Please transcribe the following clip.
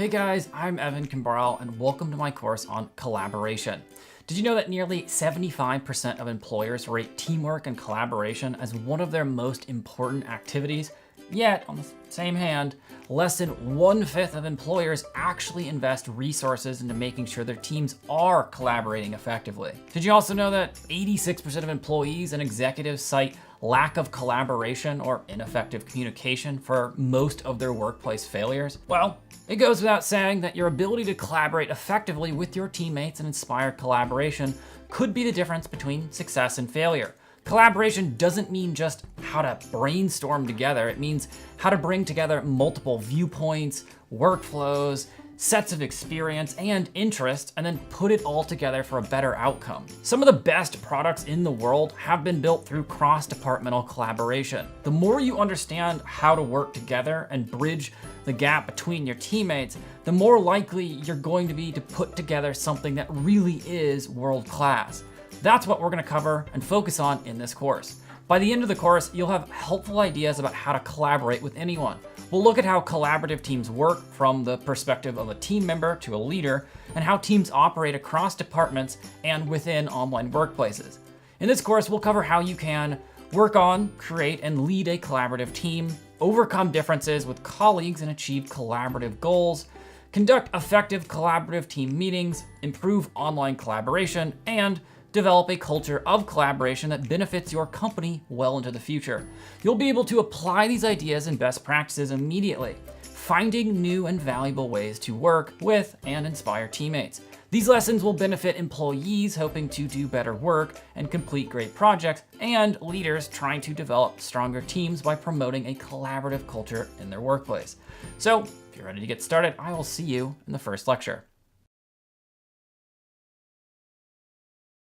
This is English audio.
Hey guys, I'm Evan Cabral and welcome to my course on collaboration. Did you know that nearly 75% of employers rate teamwork and collaboration as one of their most important activities? Yet, on the same hand, less than 1/5 of employers actually invest resources into making sure their teams are collaborating effectively. Did you also know that 86% of employees and executives cite lack of collaboration or ineffective communication for most of their workplace failures? Well, it goes without saying that your ability to collaborate effectively with your teammates and inspire collaboration could be the difference between success and failure. Collaboration doesn't mean just how to brainstorm together. It means how to bring together multiple viewpoints, workflows, sets of experience and interest, and then put it all together for a better outcome. Some of the best products in the world have been built through cross-departmental collaboration. The more you understand how to work together and bridge the gap between your teammates, the more likely you're going to be to put together something that really is world-class. That's what we're going to cover and focus on in this course. By the end of the course, you'll have helpful ideas about how to collaborate with anyone. We'll look at how collaborative teams work from the perspective of a team member to a leader, and how teams operate across departments and within online workplaces. In this course, we'll cover how you can work on, create, and lead a collaborative team, overcome differences with colleagues and achieve collaborative goals, conduct effective collaborative team meetings, improve online collaboration, and develop a culture of collaboration that benefits your company well into the future. You'll be able to apply these ideas and best practices immediately, finding new and valuable ways to work with and inspire teammates. These lessons will benefit employees hoping to do better work and complete great projects, and leaders trying to develop stronger teams by promoting a collaborative culture in their workplace. So, if you're ready to get started, I will see you in the first lecture.